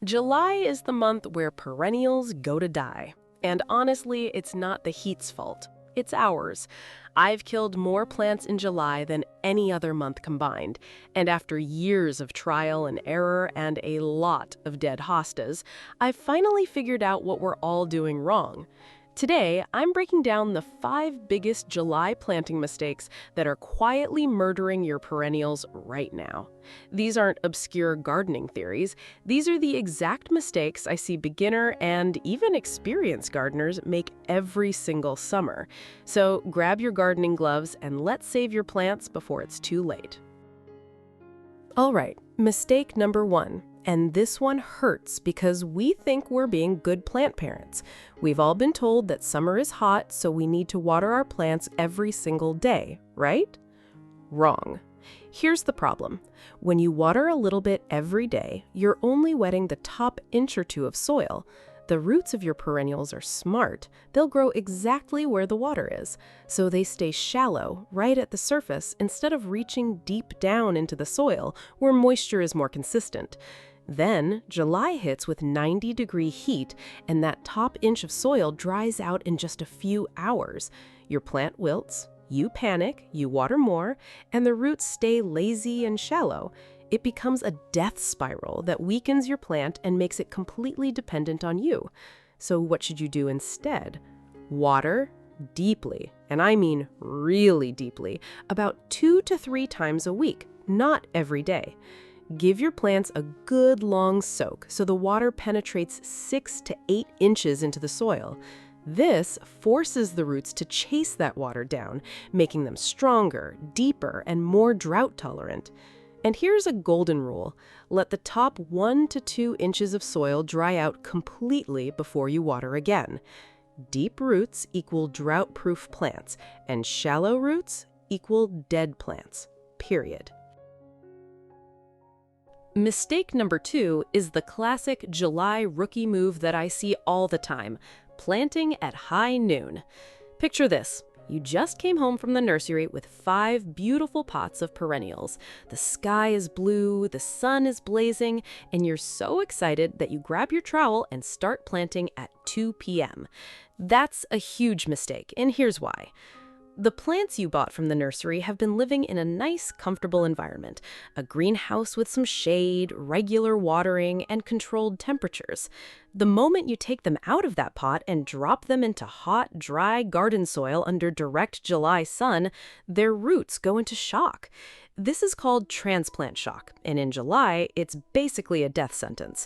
July is the month where perennials go to die. And honestly, it's not the heat's fault. It's ours. I've killed more plants in July than any other month combined. And after years of trial and error and a lot of dead hostas, I've finally figured out what we're all doing wrong. Today, I'm breaking down the 5 biggest July planting mistakes that are quietly murdering your perennials right now. These aren't obscure gardening theories. These are the exact mistakes I see beginner and even experienced gardeners make every single summer. So grab your gardening gloves and let's save your plants before it's too late. All right, mistake number 1. And this one hurts because we think we're being good plant parents. We've all been told that summer is hot, so we need to water our plants every single day, right? Wrong. Here's the problem. When you water a little bit every day, you're only wetting the top inch or two of soil. The roots of your perennials are smart. They'll grow exactly where the water is, so they stay shallow, right at the surface, instead of reaching deep down into the soil, where moisture is more consistent. Then, July hits with 90-degree heat, and that top inch of soil dries out in just a few hours. Your plant wilts, you panic, you water more, and the roots stay lazy and shallow. It becomes a death spiral that weakens your plant and makes it completely dependent on you. So what should you do instead? Water deeply, and I mean really deeply, about 2 to 3 times a week, not every day. Give your plants a good long soak so the water penetrates 6 to 8 inches into the soil. This forces the roots to chase that water down, making them stronger, deeper, and more drought tolerant. And here's a golden rule. Let the top 1 to 2 inches of soil dry out completely before you water again. Deep roots equal drought-proof plants, and shallow roots equal dead plants, period. Mistake number 2 is the classic July rookie move that I see all the time, planting at high noon. Picture this. You just came home from the nursery with 5 beautiful pots of perennials. The sky is blue, the sun is blazing, and you're so excited that you grab your trowel and start planting at 2 p.m. That's a huge mistake, and here's why. The plants you bought from the nursery have been living in a nice, comfortable environment, a greenhouse with some shade, regular watering, and controlled temperatures. The moment you take them out of that pot and drop them into hot, dry garden soil under direct July sun, their roots go into shock. This is called transplant shock, and in July, it's basically a death sentence.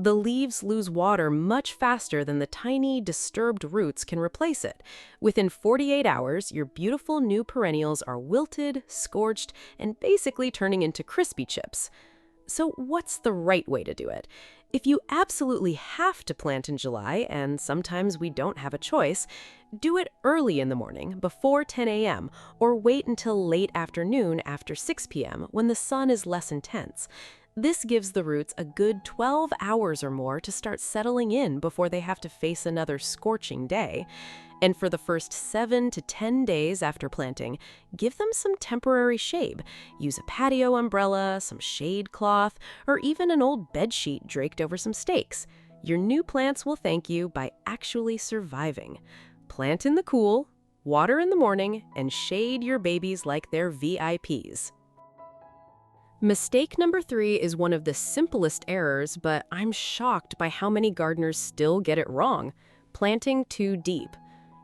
The leaves lose water much faster than the tiny, disturbed roots can replace it. Within 48 hours, your beautiful new perennials are wilted, scorched, and basically turning into crispy chips. So what's the right way to do it? If you absolutely have to plant in July, and sometimes we don't have a choice, do it early in the morning, before 10 a.m., or wait until late afternoon after 6 p.m. when the sun is less intense. This gives the roots a good 12 hours or more to start settling in before they have to face another scorching day. And for the first 7 to 10 days after planting, give them some temporary shade. Use a patio umbrella, some shade cloth, or even an old bed sheet draped over some stakes. Your new plants will thank you by actually surviving. Plant in the cool, water in the morning, and shade your babies like they're VIPs. Mistake number 3 is one of the simplest errors, but I'm shocked by how many gardeners still get it wrong. Planting too deep.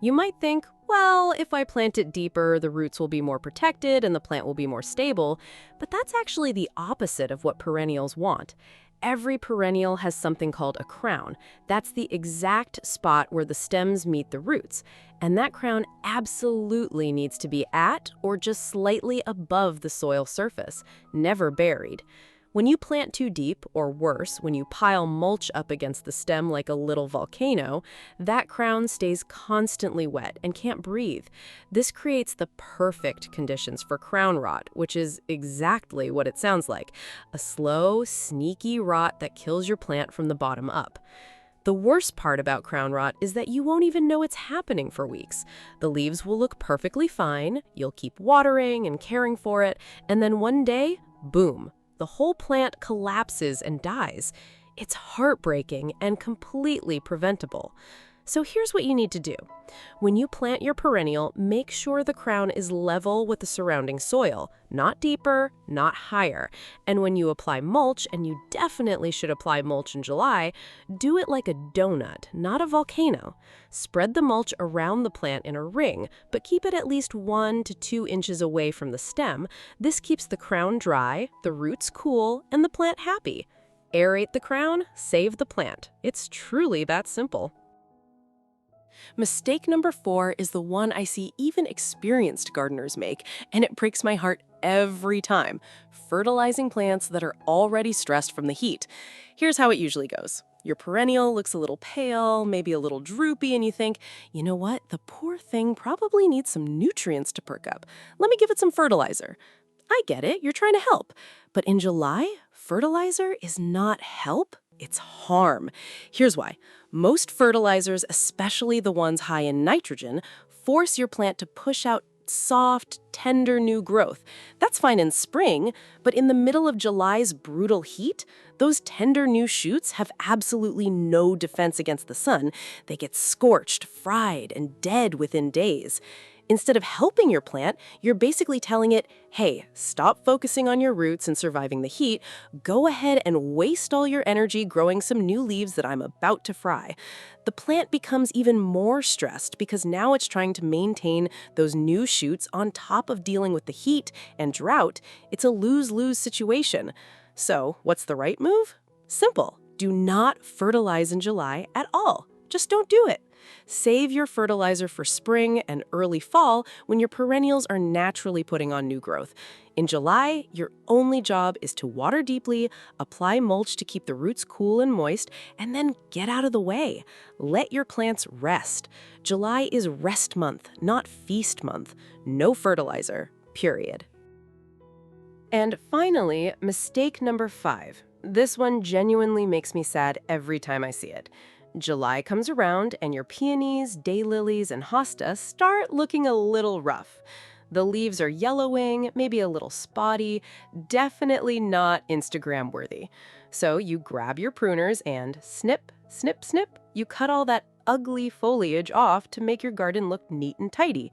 You might think, well, if I plant it deeper, the roots will be more protected and the plant will be more stable, but that's actually the opposite of what perennials want. Every perennial has something called a crown. That's the exact spot where the stems meet the roots. And that crown absolutely needs to be at or just slightly above the soil surface, never buried. When you plant too deep, or worse, when you pile mulch up against the stem like a little volcano, that crown stays constantly wet and can't breathe. This creates the perfect conditions for crown rot, which is exactly what it sounds like, a slow, sneaky rot that kills your plant from the bottom up. The worst part about crown rot is that you won't even know it's happening for weeks. The leaves will look perfectly fine, you'll keep watering and caring for it, and then one day, boom, the whole plant collapses and dies. It's heartbreaking and completely preventable. So here's what you need to do. When you plant your perennial, make sure the crown is level with the surrounding soil, not deeper, not higher. And when you apply mulch, and you definitely should apply mulch in July, do it like a donut, not a volcano. Spread the mulch around the plant in a ring, but keep it at least 1 to 2 inches away from the stem. This keeps the crown dry, the roots cool, and the plant happy. Aerate the crown, save the plant. It's truly that simple. Mistake number 4 is the one I see even experienced gardeners make, and it breaks my heart every time: fertilizing plants that are already stressed from the heat. Here's how it usually goes. Your perennial looks a little pale, maybe a little droopy, and you think, you know what, the poor thing probably needs some nutrients to perk up. Let me give it some fertilizer. I get it, you're trying to help. But in July, fertilizer is not help, it's harm. Here's why. Most fertilizers, especially the ones high in nitrogen, force your plant to push out soft, tender new growth. That's fine in spring, but in the middle of July's brutal heat, those tender new shoots have absolutely no defense against the sun. They get scorched, fried, and dead within days. Instead of helping your plant, you're basically telling it, hey, stop focusing on your roots and surviving the heat. Go ahead and waste all your energy growing some new leaves that I'm about to fry. The plant becomes even more stressed because now it's trying to maintain those new shoots on top of dealing with the heat and drought. It's a lose-lose situation. So, what's the right move? Simple. Do not fertilize in July at all. Just don't do it. Save your fertilizer for spring and early fall when your perennials are naturally putting on new growth. In July, your only job is to water deeply, apply mulch to keep the roots cool and moist, and then get out of the way. Let your plants rest. July is rest month, not feast month. No fertilizer, period. And finally, mistake number 5. This one genuinely makes me sad every time I see it. July comes around and your peonies, daylilies, and hostas start looking a little rough. The leaves are yellowing, maybe a little spotty, definitely not Instagram worthy. So you grab your pruners and snip, snip, snip. You cut all that ugly foliage off to make your garden look neat and tidy.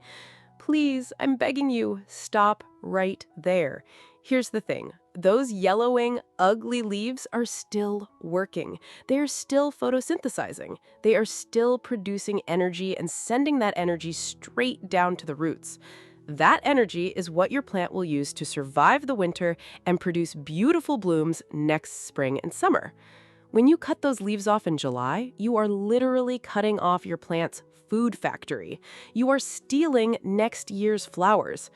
Please, I'm begging you, stop right there. Here's the thing. Those yellowing, ugly leaves are still working. They are still photosynthesizing. They are still producing energy and sending that energy straight down to the roots. That energy is what your plant will use to survive the winter and produce beautiful blooms next spring and summer. When you cut those leaves off in July, you are literally cutting off your plant's food factory. You are stealing next year's flowers.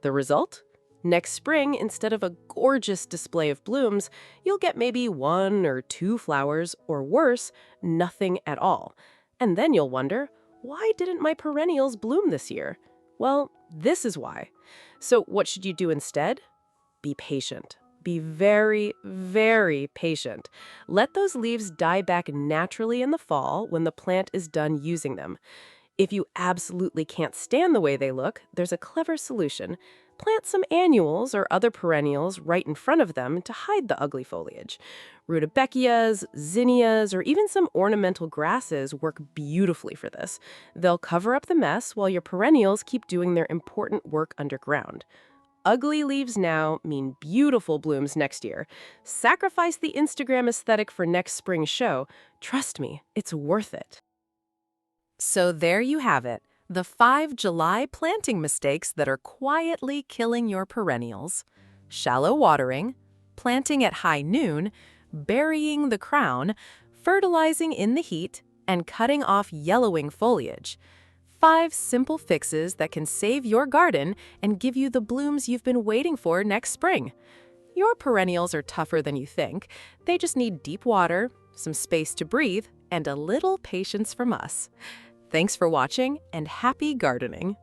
The result? Next spring, instead of a gorgeous display of blooms, you'll get maybe 1 or 2 flowers, or worse, nothing at all. And then you'll wonder, why didn't my perennials bloom this year? Well, this is why. So what should you do instead? Be patient. Be very, very patient. Let those leaves die back naturally in the fall when the plant is done using them. If you absolutely can't stand the way they look, there's a clever solution. Plant some annuals or other perennials right in front of them to hide the ugly foliage. Rudbeckias, zinnias, or even some ornamental grasses work beautifully for this. They'll cover up the mess while your perennials keep doing their important work underground. Ugly leaves now mean beautiful blooms next year. Sacrifice the Instagram aesthetic for next spring's show. Trust me, it's worth it. So there you have it. The 5 July planting mistakes that are quietly killing your perennials: shallow watering, planting at high noon, burying the crown, fertilizing in the heat, and cutting off yellowing foliage. 5 simple fixes that can save your garden and give you the blooms you've been waiting for next spring. Your perennials are tougher than you think. They just need deep water, some space to breathe, and a little patience from us. Thanks for watching, and happy gardening!